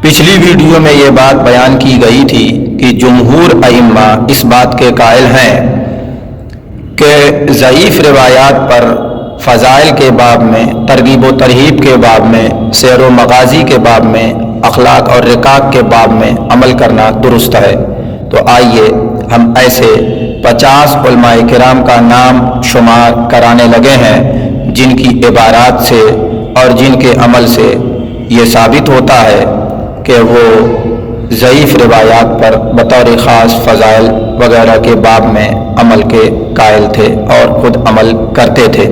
پچھلی ویڈیو میں یہ بات بیان کی گئی تھی کہ جمہور ائمہ اس بات کے قائل ہیں کہ ضعیف روایات پر فضائل کے باب میں، ترغیب و ترہیب کے باب میں، سیر و مغازی کے باب میں، اخلاق اور رقاق کے باب میں عمل کرنا درست ہے۔ تو آئیے ہم ایسے 50 علماء کرام کا نام شمار کرانے لگے ہیں جن کی عبارات سے اور جن کے عمل سے یہ ثابت ہوتا ہے کہ وہ ضعیف روایات پر بطور خاص فضائل وغیرہ کے باب میں عمل کے قائل تھے اور خود عمل کرتے تھے۔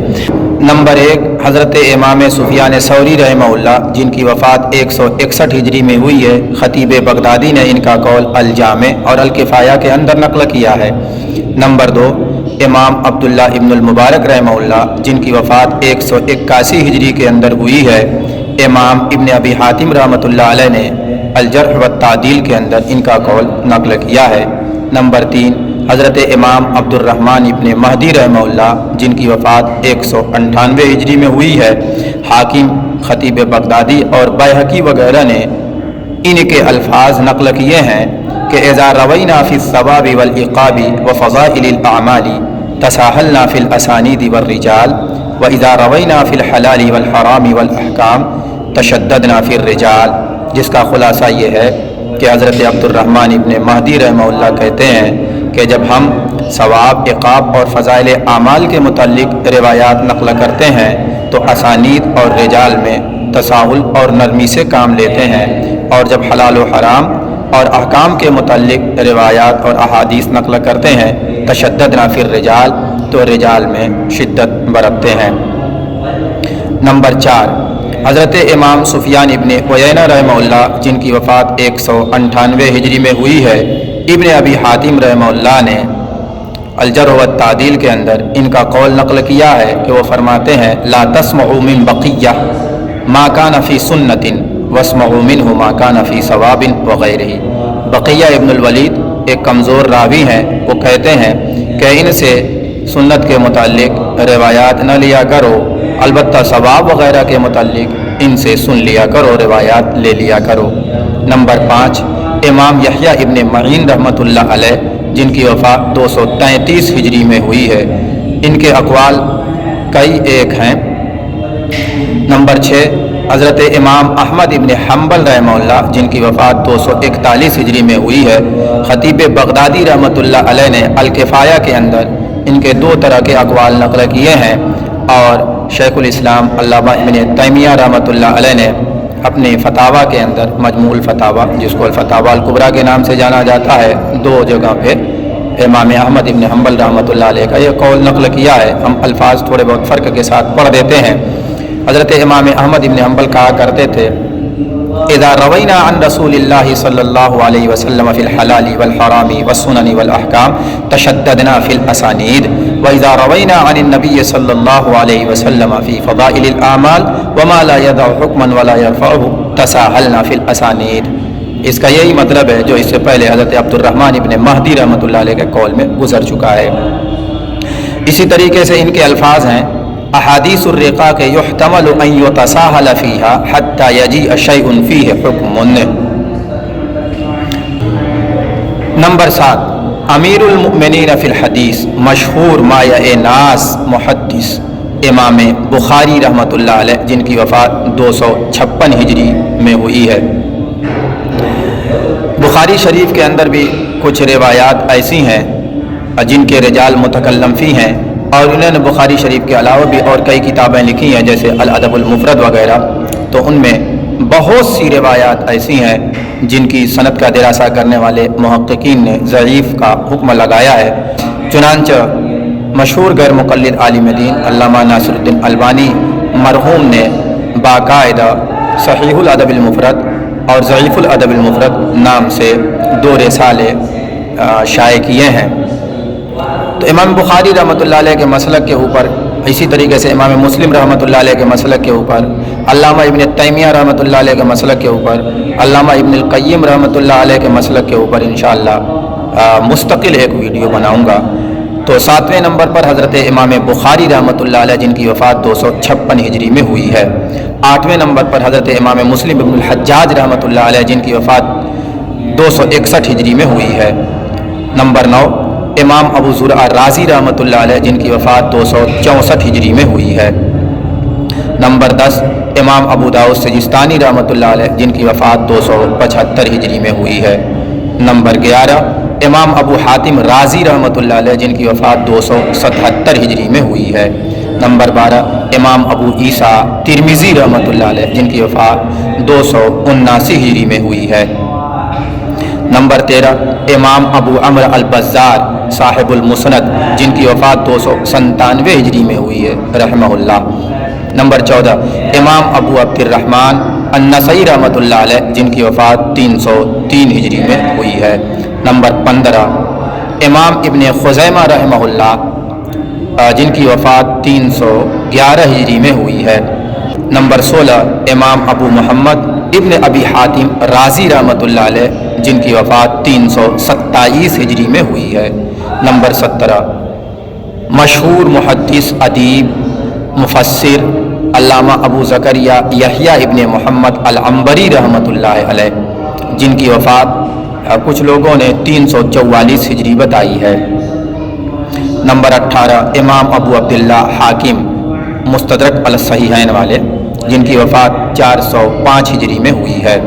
نمبر 1، حضرت امام سفیان ثوری رحمہ اللہ، جن کی وفات 161 ہجری میں ہوئی ہے۔ خطیب بغدادی نے ان کا قول الجامع اور الکفایہ کے اندر نقل کیا ہے۔ نمبر 2، امام عبداللہ ابن المبارک رحمہ اللہ، جن کی وفات 181 ہجری کے اندر ہوئی ہے۔ امام ابن ابی حاتم رحمۃ اللہ علیہ نے الجرح والتعدیل کے اندر ان کا قول نقل کیا ہے۔ نمبر 3، حضرت امام عبد الرحمن ابن مہدی رحمہ اللہ، جن کی وفات 198 ہجری میں ہوئی ہے۔ حاکم، خطیب بغدادی اور بیہقی وغیرہ نے ان کے الفاظ نقل کیے ہیں کہ اذا روینا فی الثواب والعقاب وفضائل الاعمال تساہلنا فی الاسانید والرجال واذا روینا فی الحلال والحرام والاحکام تشددنا فی الرجال، جس کا خلاصہ یہ ہے کہ حضرت عبد الرحمن ابن مہدی رحمہ اللہ کہتے ہیں کہ جب ہم ثواب، عقاب اور فضائل اعمال کے متعلق روایات نقل کرتے ہیں تو اسانید اور رجال میں تساہل اور نرمی سے کام لیتے ہیں، اور جب حلال و حرام اور احکام کے متعلق روایات اور احادیث نقل کرتے ہیں تشددنا فی الرجال، تو رجال میں شدت برتتے ہیں۔ نمبر 4، حضرت امام سفیان ابن عیینہ رحمہ اللہ، جن کی وفات 198 ہجری میں ہوئی ہے۔ ابن ابی حاتم رحمہ اللہ نے الجرح والتعدیل کے اندر ان کا قول نقل کیا ہے کہ وہ فرماتے ہیں لا تسمعوا من بقیہ ما کان فی سنت واسمعوا منہ ما کان فی ثواب وغیرہ۔ بقیہ ابن الولید ایک کمزور راوی ہیں، وہ کہتے ہیں کہ ان سے سنت کے متعلق روایات نہ لیا کرو، البتہ ثواب وغیرہ کے متعلق ان سے سن لیا کرو، روایات لے لیا کرو۔ نمبر 5، امام یحییٰ ابن معین رحمۃ اللہ علیہ، جن کی وفات 233 ہجری میں ہوئی ہے۔ ان کے اقوال کئی ایک ہیں۔ نمبر 6، حضرت امام احمد ابن حنبل رحمہ اللہ، جن کی وفات 241 ہجری میں ہوئی ہے۔ خطیب بغدادی رحمۃ اللہ علیہ نے الکفایہ کے اندر ان کے 2 طرح کے اقوال نقل کیے ہیں، اور شیخ الاسلام علامہ ابن تیمیہ رحمۃ اللہ علیہ نے اپنے فتاویٰ کے اندر مجموع الفتاویٰ، جس کو الفتاویٰ الکبریٰ کے نام سے جانا جاتا ہے، 2 جگہ پہ امام احمد ابن حنبل رحمۃ اللہ علیہ کا یہ قول نقل کیا ہے۔ ہم الفاظ تھوڑے بہت فرق کے ساتھ پڑھ دیتے ہیں۔ حضرت امام احمد ابن حنبل کہا کرتے تھے اذا روینا عن رسول اللہ صلی اللہ علیہ وسلم فی الحلال والحرام والسنن والاحکام تشددنا فی الاسانید واذا روینا عن النبی صلی اللہ علیہ وسلم فی فضائل الاعمال وما لا يدع حکما ولا يرفعه تساہلنا فی الاسانید۔ اس کا یہی مطلب ہے جو اس سے پہلے حضرت عبد الرحمن ابن مہدی رحمۃ اللہ علیہ کے قول میں گزر چکا ہے۔ اسی طریقے سے ان کے الفاظ ہیں احادیث الرقاق یحتمل ان یتساہل فیہا حتی یجیء شیء فیہ حکم۔ نمبر 7، امیر المؤمنین فی الحدیث، مشہور مایہ ناز محدث امام بخاری رحمۃ اللہ علیہ، جن کی وفات 256 ہجری میں ہوئی ہے۔ بخاری شریف کے اندر بھی کچھ روایات ایسی ہیں جن کے رجال متکلم فی ہیں، اور انہوں نے بخاری شریف کے علاوہ بھی اور کئی کتابیں لکھی ہیں جیسے الادب المفرد وغیرہ، تو ان میں بہت سی روایات ایسی ہیں جن کی سند کا دراسہ کرنے والے محققین نے ضعیف کا حکم لگایا ہے۔ چنانچہ مشہور غیر مقلد عالم دین علامہ ناصر الدین البانی مرحوم نے باقاعدہ صحیح الادب المفرد اور ضعیف الادب المفرد نام سے 2 رسالے شائع کیے ہیں۔ تو امام بخاری رحمۃ اللہ علیہ کے مسلک کے اوپر، اسی طریقے سے امام مسلم رحمۃ اللہ علیہ کے مسلک کے اوپر، علامہ ابن تیمیہ رحمۃ اللہ علیہ کے مسلک کے اوپر، علامہ ابن القیم رحمۃ اللہ علیہ کے مسلک کے اوپر انشاءاللہ مستقل ایک ویڈیو بناؤں گا۔ تو 7ویں نمبر پر حضرت امام بخاری رحمۃ اللہ علیہ جن کی وفات 256 ہجری میں ہوئی ہے۔ 8ویں نمبر پر حضرت امام مسلم ابن الحجاج رحمۃ اللہ علیہ جن کی وفات 261 ہجری میں ہوئی ہے۔ نمبر 9 امام ابو زرع رازی رحمۃ اللہ علیہ جن کی وفات 264 ہجری میں ہوئی ہے۔ نمبر 10 امام ابو داؤد سجستانی رحمۃ اللہ علیہ جن کی وفات 275 ہجری میں ہوئی ہے۔ نمبر 11 امام ابو حاتم رازی رحمۃ اللہ علیہ جن کی وفات 277 ہجری میں ہوئی ہے۔ نمبر 12 امام ابو عیسیٰ ترمذی رحمۃ اللہ علیہ جن کی وفات 279 ہجری میں ہوئی ہے۔ نمبر 13 امام ابو عمرو البزار صاحب المسند جن کی وفات 297 ہجری میں ہوئی ہے رحمہ اللہ۔ نمبر 14 امام ابو عبد الرحمن النسائی رحمۃ اللہ علیہ جن کی وفات 303 ہجری میں ہوئی ہے۔ نمبر 15 امام ابن خزیمہ رحمہ اللہ جن کی وفات 311 ہجری میں ہوئی ہے۔ نمبر 16 امام ابو محمد ابن ابی حاتم رازی رحمۃ اللہ علیہ جن کی وفات 327 ہجری میں ہوئی ہے۔ نمبر 17 مشہور محدث ادیب مفسر علامہ ابو زکریا یحییٰ ابن محمد العنبری رحمۃ اللہ علیہ جن کی وفات کچھ لوگوں نے 344 ہجری بتائی ہے۔ نمبر 18 امام ابو عبداللہ حاکم مستدرک الصحیحین والے جن کی وفات 405 ہجری میں ہوئی ہے۔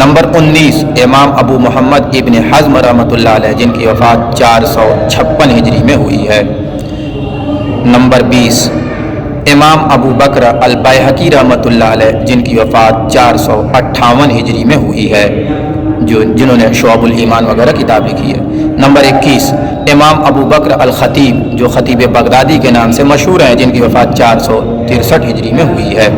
نمبر 19 امام ابو محمد ابن حزم رحمۃ اللہ علیہ جن کی وفات 456 ہجری میں ہوئی ہے۔ نمبر 20 امام ابو بکر البیہقی رحمۃ اللہ علیہ جن کی وفات 458 ہجری میں ہوئی ہے، جنہوں نے شعب الایمان وغیرہ کتاب لکھی ہے۔ نمبر 21 امام ابو بکر الخطیب جو خطیب بغدادی کے نام سے مشہور ہیں جن کی وفات 463 ہجری میں ہوئی ہے۔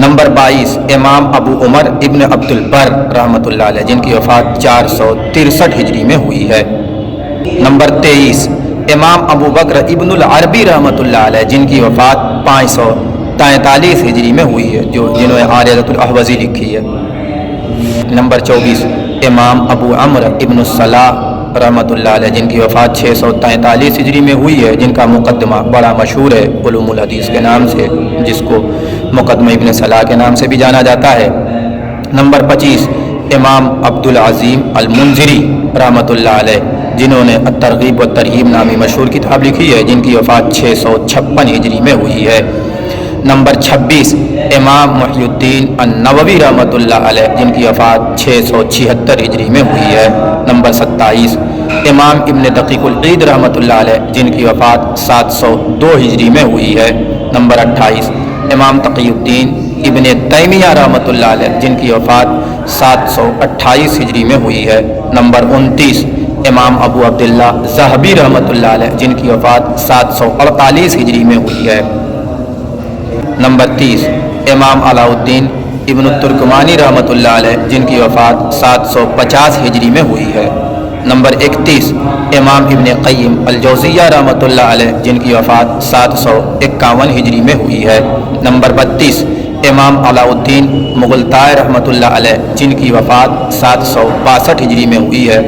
نمبر 22 امام ابو عمر ابن عبد البر رحمۃ اللہ علیہ جن کی وفات 463 ہجری میں ہوئی ہے۔ نمبر 23 امام ابو بکر ابن العربی رحمۃ اللہ علیہ جن کی وفات 543 ہجری میں ہوئی ہے، جنہوں نے عاریۃ الاحوزی لکھی ہے۔ نمبر 24 امام ابو عمرو ابن الصلاح رحمۃ اللہ علیہ جن کی وفات 643 ہجری میں ہوئی ہے، جن کا مقدمہ بڑا مشہور ہے علوم الحدیث کے نام سے، جس کو مقدمہ ابن صلاح کے نام سے بھی جانا جاتا ہے۔ نمبر 25 امام عبد العظیم المنذری رحمۃ اللہ علیہ جنہوں نے الترغیب والترہیب نامی مشہور کتاب لکھی ہے، جن کی وفات 656 ہجری میں ہوئی ہے۔ نمبر 26 امام محی الدین النووی رحمۃ اللہ علیہ جن کی وفات 676 ہجری میں ہوئی ہے۔ نمبر 27 امام ابن دقیق العید رحمۃ اللہ علیہ جن کی وفات 702 ہجری میں ہوئی ہے۔ نمبر 28 امام تقی الدین ابن تیمیہ رحمۃ اللہ علیہ جن کی وفات 728 ہجری میں ہوئی ہے۔ نمبر 29 امام ابو عبداللہ ذہبی رحمۃ اللہ علیہ جن کی وفات 748 ہجری میں ہوئی ہے۔ نمبر 30 امام علاء الدین ابن الترکمانی رحمۃ اللہ علیہ جن کی وفات 750 ہجری میں ہوئی ہے۔ نمبر 31 امام ابن قیم الجوزیہ رحمۃ اللہ علیہ جن کی وفات 751 ہجری میں ہوئی ہے۔ نمبر 32 امام علاء الدین مغلطائی رحمۃ اللہ علیہ جن کی وفات 762 ہجری میں ہوئی ہے۔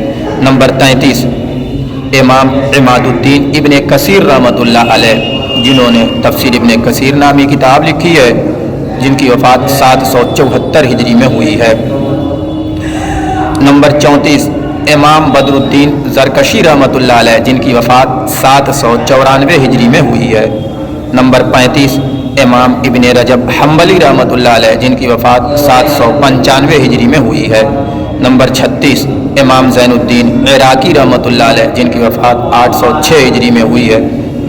نمبر 33 امام عماد الدین ابن کثیر رحمۃ اللہ علیہ جنہوں نے تفسیر ابن کثیر نامی کتاب لکھی ہے، جن کی وفات 774 ہجری میں ہوئی ہے۔ نمبر 34 امام بدر الدین زرکشی رحمۃ اللہ علیہ جن کی وفات 794 ہجری میں ہوئی ہے۔ نمبر 35 امام ابن رجب حنبلی رحمۃ اللہ علیہ جن کی وفات 795 ہجری میں ہوئی ہے۔ نمبر 36 امام زین الدین عراقی رحمۃ اللہ علیہ جن کی وفات 806 ہجری میں ہوئی ہے۔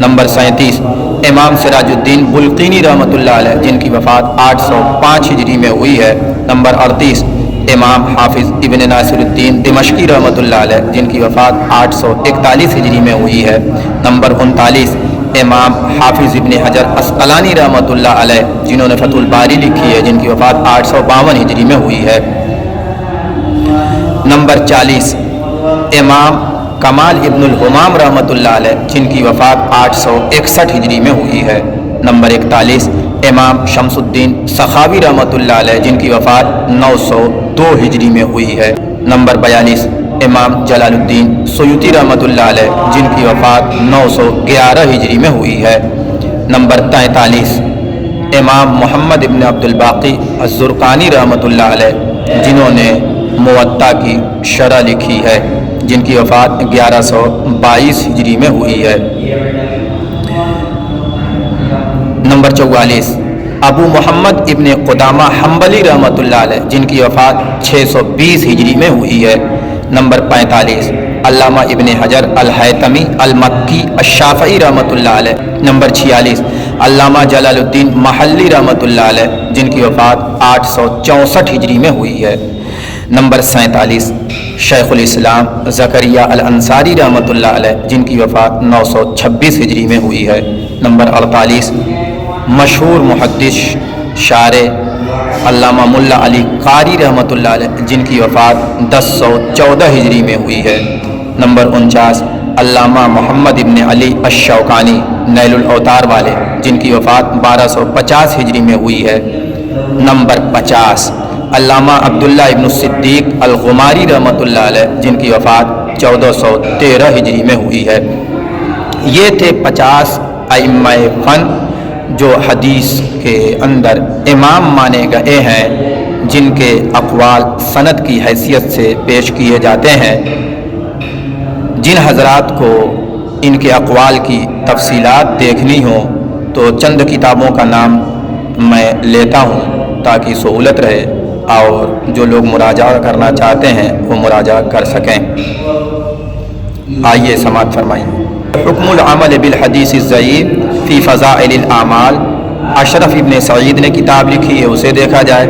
نمبر 37 امام سراج الدین بلقینی رحمۃ اللہ علیہ جن کی وفات 805 ہجری میں ہوئی ہے۔ نمبر 38 امام حافظ ابن ناصر الدین دمشقی رحمۃ اللہ علیہ جن کی وفات 841 ہجری میں ہوئی ہے۔ نمبر 39 امام حافظ ابن حجر عسقلانی رحمۃ اللہ علیہ جنہوں نے فتح الباری لکھی ہے، جن کی وفات 852 ہجری میں ہوئی ہے۔ نمبر 40 امام کمال ابن الحمام رحمۃ اللہ علیہ جن کی وفات 861 ہجری میں ہوئی ہے۔ نمبر 41 امام شمس الدین سخاوی رحمۃ اللہ علیہ جن کی وفات 902 ہجری میں ہوئی ہے۔ نمبر 42 امام جلال الدین سیوطی رحمۃ اللہ علیہ جن کی وفات 911 ہجری میں ہوئی ہے۔ نمبر 43 امام محمد ابن عبد الباقی الزرقانی رحمۃ اللہ علیہ جنہوں نے موطا کی شرح لکھی ہے، جن کی وفات 1122 ہجری میں ہوئی ہے۔ نمبر 44 ابو محمد ابن قدامہ حنبلی رحمۃ اللہ علیہ جن کی وفات 620 ہجری میں ہوئی ہے۔ نمبر 45 علامہ ابن حجر الہیثمی المکی الشافعی رحمۃ اللہ علیہ۔ نمبر 46 علامہ جلال الدین محلی رحمۃ اللہ علیہ جن کی وفات 864 ہجری میں ہوئی ہے۔ نمبر 47 شیخ الاسلام زکریا الانصاری رحمۃ اللہ علیہ جن کی وفات 926 ہجری میں ہوئی ہے۔ نمبر 48 مشہور محدث شارح علامہ ملا علی قاری رحمۃ اللہ علیہ جن کی وفات 1014 ہجری میں ہوئی ہے۔ نمبر 49 علامہ محمد ابن علی الشوکانی نیل الاوتار والے جن کی وفات 1250 ہجری میں ہوئی ہے۔ نمبر 50 علامہ عبداللہ ابن الصدیق الغماری رحمۃ اللہ علیہ جن کی وفات 1413 ہجری میں ہوئی ہے۔ یہ تھے 50 ائمہ فن جو حدیث کے اندر امام مانے گئے ہیں، جن کے اقوال سند کی حیثیت سے پیش کیے جاتے ہیں۔ جن حضرات کو ان کے اقوال کی تفصیلات دیکھنی ہوں تو چند کتابوں کا نام میں لیتا ہوں تاکہ سہولت رہے اور جو لوگ مراجعہ کرنا چاہتے ہیں وہ مراجعہ کر سکیں۔ آئیے سماعت فرمائیں۔ حکم العمل بالحدیث الضعیف فی فضائل الاعمال اشرف ابن سعید نے کتاب لکھی ہے، اسے دیکھا جائے۔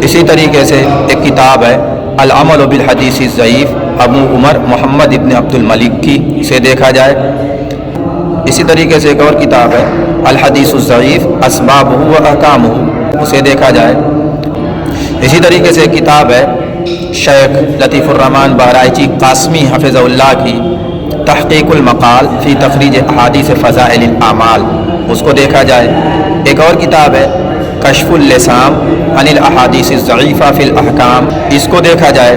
اسی طریقے سے ایک کتاب ہے العمل بالحدیث الضعیف ابو عمر محمد ابن عبد الملک کی، اسے دیکھا جائے۔ اسی طریقے سے ایک اور کتاب ہے الحدیث الضعیف اسبابہ و احکامہ، اسے دیکھا جائے۔ اسی طریقے سے ایک کتاب ہے شیخ لطیف الرحمن بہرائچی قاسمی حفظہ اللہ کی تحقیق المقال فی تخریج احادیث فضائل الاعمال، اس کو دیکھا جائے۔ ایک اور کتاب ہے کشف اللسام عن الاحادیث الضعیفہ فی الاحکام، اس کو دیکھا جائے۔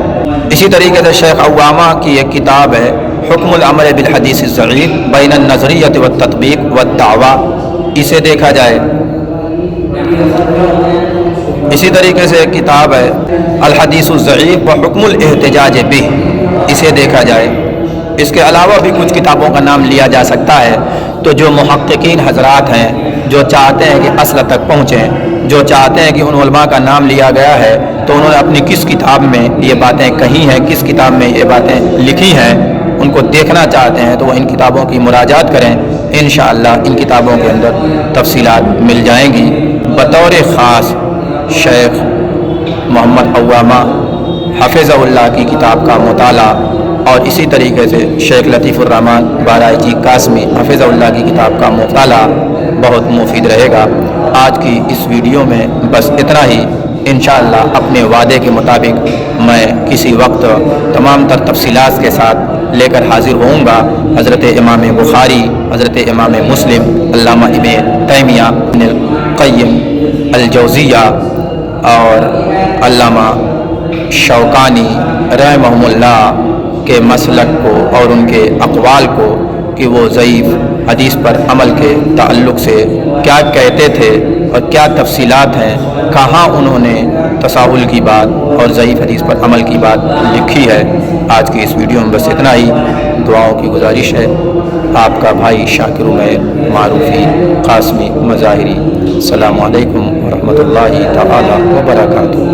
اسی طریقے سے شیخ عوامہ کی ایک کتاب ہے حکم العمل بالحدیث الضعیف بین النظریۃ والتطبیق والدعوہ، اسے دیکھا جائے۔ اسی طریقے سے ایک کتاب ہے الحدیث الضعیف و حکم الاحتجاج بہ، اسے دیکھا جائے۔ اس کے علاوہ بھی کچھ کتابوں کا نام لیا جا سکتا ہے، تو جو محققین حضرات ہیں جو چاہتے ہیں کہ اصل تک پہنچیں، جو چاہتے ہیں کہ ان علماء کا نام لیا گیا ہے تو انہوں نے اپنی کس کتاب میں یہ باتیں کہی ہیں، کس کتاب میں یہ باتیں لکھی ہیں، ان کو دیکھنا چاہتے ہیں تو وہ ان کتابوں کی مراجعات کریں۔ انشاءاللہ ان کتابوں کے اندر تفصیلات مل جائیں گی۔ بطور خاص شیخ محمد عوامہ حفظہ اللہ کی کتاب کا مطالعہ اور اسی طریقے سے شیخ لطیف الرحمن بہرائچی قاسمی حفظہ اللہ کی کتاب کا مطالعہ بہت مفید رہے گا۔ آج کی اس ویڈیو میں بس اتنا ہی۔ انشاءاللہ اپنے وعدے کے مطابق میں کسی وقت تمام تر تفصیلات کے ساتھ لے کر حاضر ہوں گا۔ حضرت امام بخاری، حضرت امام مسلم، علامہ ابن تیمیہ، ابن القیم الجوزیہ اور علامہ شوکانی رحمہم اللہ کے مسلک کو اور ان کے اقوال کو کہ وہ ضعیف حدیث پر عمل کے تعلق سے کیا کہتے تھے اور کیا تفصیلات ہیں، کہاں انہوں نے تساہل کی بات اور ضعیف حدیث پر عمل کی بات لکھی ہے۔ آج کی اس ویڈیو میں بس اتنا ہی۔ دعاؤں کی گزارش ہے۔ آپ کا بھائی شاکر عمیر معروفی قاسمی مظاہری۔ السلام علیکم ورحمۃ اللہ تعالی وبرکاتہ۔